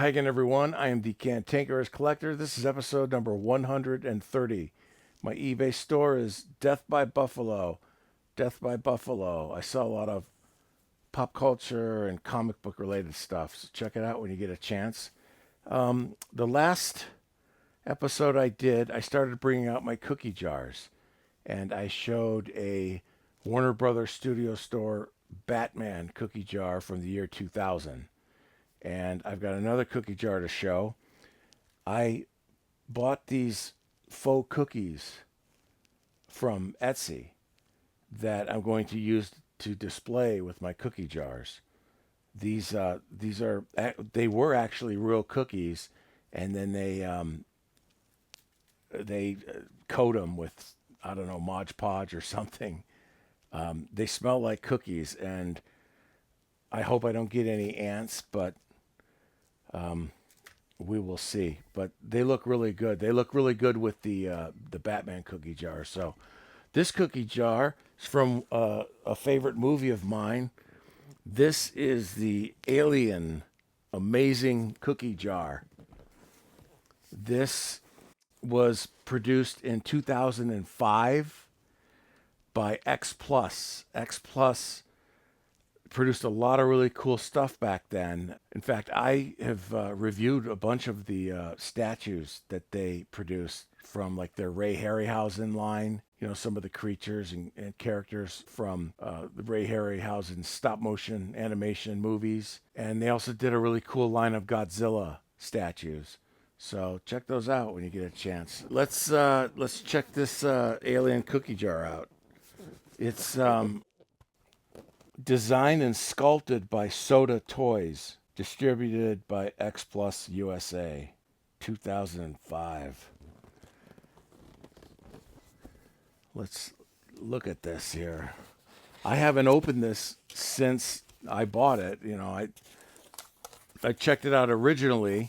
Hi again, everyone. I am the Cantankerous Collector. This is episode number 130. My eBay store is Death by Buffalo. Death by Buffalo. I sell a lot of pop culture and comic book related stuff, so check it out when you get a chance. The last episode I did, I started bringing out my cookie jars, and I showed a Warner Brothers Studio Store Batman cookie jar from the year 2000. And I've got another cookie jar to show. I bought these faux cookies from Etsy that I'm going to use to display with my cookie jars. These they were actually real cookies, and then they coat them with, I don't know, Mod Podge or something. They smell like cookies, and I hope I don't get any ants, but we will see. But they look really good. They look really good with the Batman cookie jar. So this cookie jar is from a favorite movie of mine. This is the Alien Amazing Cookie Jar. This was produced in 2005 by X Plus. X Plus produced a lot of really cool stuff back then. In fact, I have reviewed a bunch of the statues that they produced from like their Ray Harryhausen line. You know, some of the creatures and characters from the Ray Harryhausen stop motion animation movies. And they also did a really cool line of Godzilla statues. So check those out when you get a chance. Let's check this alien cookie jar out. It's designed and sculpted by Soda Toys, distributed by X Plus USA, 2005. Let's look at this here. I haven't opened this since I bought it. You know, I checked it out originally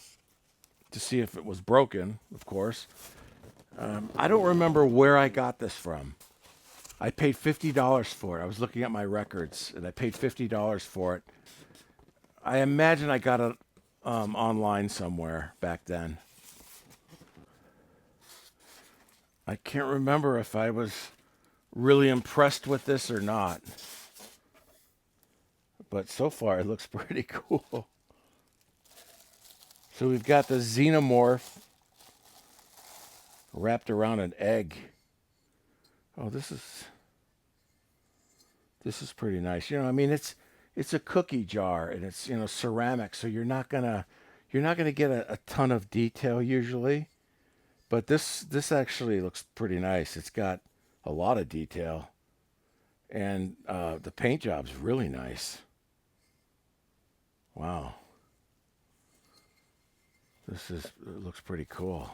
to see if it was broken, of course. I don't remember where I got this from. I paid $50 for it. I was looking at my records, and I paid $50 for it. I imagine I got it online somewhere back then. I can't remember if I was really impressed with this or not. But so far, it looks pretty cool. So we've got the xenomorph wrapped around an egg. Oh, this is pretty nice. You know, I mean, it's a cookie jar, and it's, you know, ceramic, so you're not gonna get a ton of detail usually. But this actually looks pretty nice. It's got a lot of detail, and the paint job's really nice. Wow, it looks pretty cool.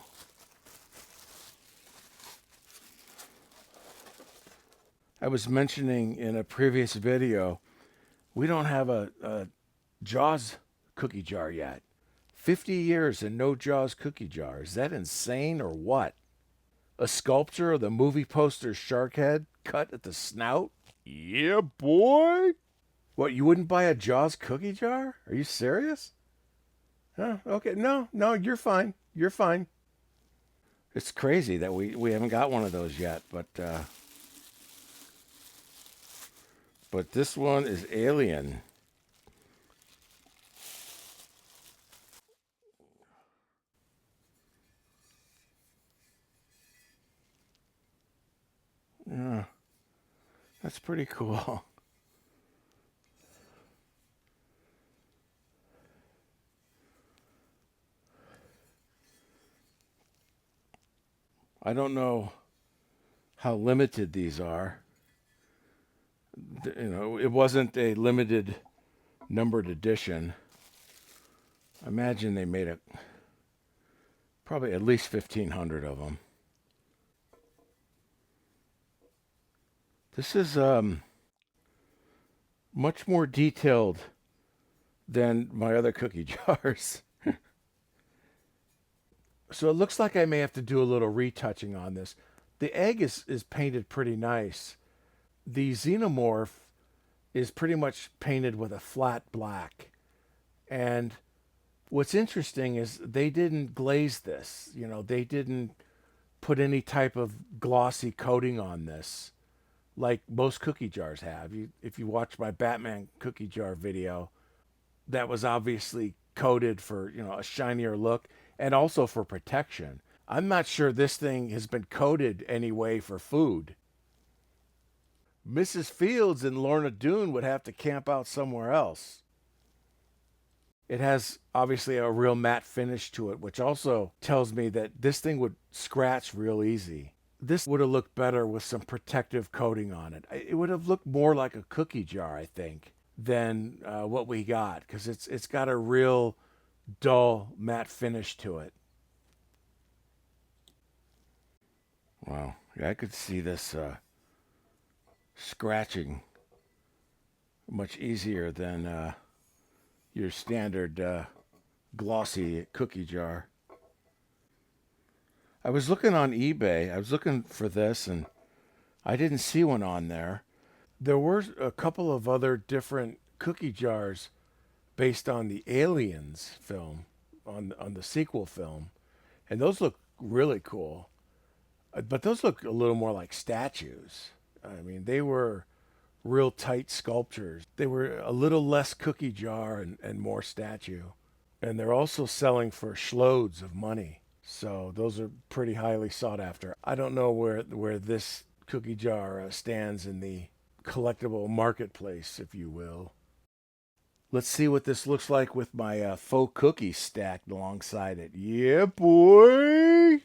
I was mentioning in a previous video, we don't have a Jaws cookie jar yet. 50 years and no Jaws cookie jar. Is that insane or what? A sculpture of the movie poster shark head cut at the snout? Yeah, boy. What, you wouldn't buy a Jaws cookie jar? Are you serious? Huh? Okay, no, you're fine. You're fine. It's crazy that we haven't got one of those yet, but this one is Alien. Yeah, that's pretty cool. I don't know how limited these are. You know, it wasn't a limited numbered edition. I imagine they made it probably at least 1,500 of them. This is much more detailed than my other cookie jars. So it looks like I may have to do a little retouching on this. The egg is painted pretty nice. The xenomorph is pretty much painted with a flat black. And What's interesting is they didn't glaze this. You know, they didn't put any type of glossy coating on this like most cookie jars have. If you watch my Batman cookie jar video, that was obviously coated for, you know, a shinier look and also for protection. I'm not sure this thing has been coated anyway for food. Mrs. Fields and Lorna Doone would have to camp out somewhere else. It has obviously a real matte finish to it, which also tells me that this thing would scratch real easy. This would have looked better with some protective coating on it. It would have looked more like a cookie jar, I think, than what we got, because it's got a real dull matte finish to it. Wow, yeah, I could see this scratching much easier than your standard glossy cookie jar. I was looking on eBay. I was looking for this, and I didn't see one on there. There were a couple of other different cookie jars based on the Aliens film, on the sequel film, and those look really cool. But those look a little more like statues. I mean, they were real tight sculptures. They were a little less cookie jar and more statue. And they're also selling for schloads of money. So those are pretty highly sought after. I don't know where this cookie jar stands in the collectible marketplace, if you will. Let's see what this looks like with my faux cookie stacked alongside it. Yeah, boy!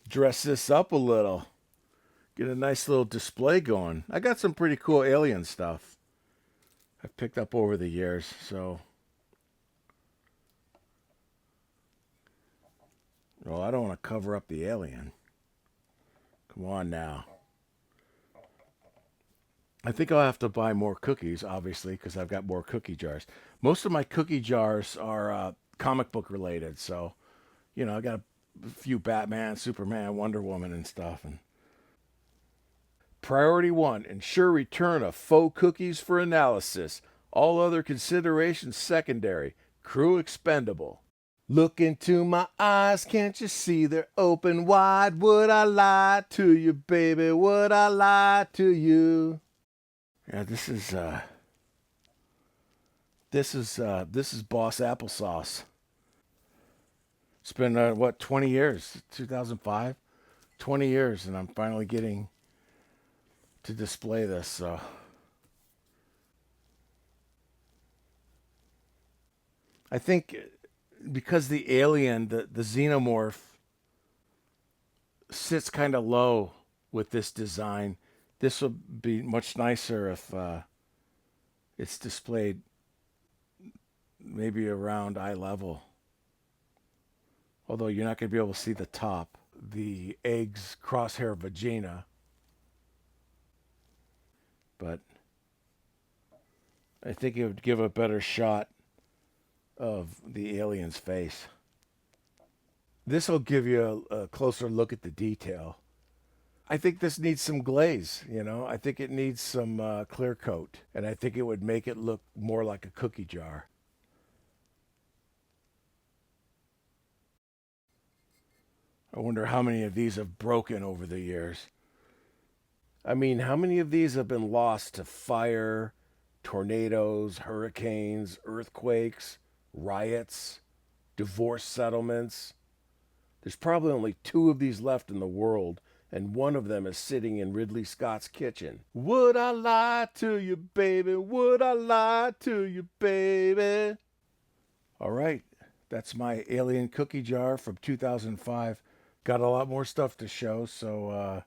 Dress this up a little. Get a nice little display going. I got some pretty cool alien stuff I've picked up over the years, so... Well, I don't want to cover up the alien. Come on now. I think I'll have to buy more cookies, obviously, because I've got more cookie jars. Most of my cookie jars are comic book related, so, you know, I got a few Batman, Superman, Wonder Woman, and stuff. And Priority 1, ensure return of faux cookies for analysis. All other considerations secondary. Crew expendable. Look into my eyes, can't you see they're open wide? Would I lie to you, baby? Would I lie to you? Yeah, this is Boss Applesauce. It's been what, 20 years? 2005, 20 years, and I'm finally getting to display this. So I think because the alien, the xenomorph, sits kind of low with this design, this would be much nicer if it's displayed maybe around eye level. Although you're not going to be able to see the top, the egg's crosshair vagina. But I think it would give a better shot of the alien's face. This will give you a closer look at the detail. I think this needs some glaze, you know. I think it needs some clear coat, and I think it would make it look more like a cookie jar. I wonder how many of these have broken over the years. I mean, how many of these have been lost to fire, tornadoes, hurricanes, earthquakes, riots, divorce settlements? There's probably only 2 of these left in the world, and one of them is sitting in Ridley Scott's kitchen. Would I lie to you, baby? Would I lie to you, baby? All right, that's my alien cookie jar from 2005. Got a lot more stuff to show, so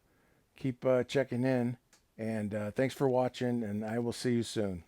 keep checking in. And thanks for watching, and I will see you soon.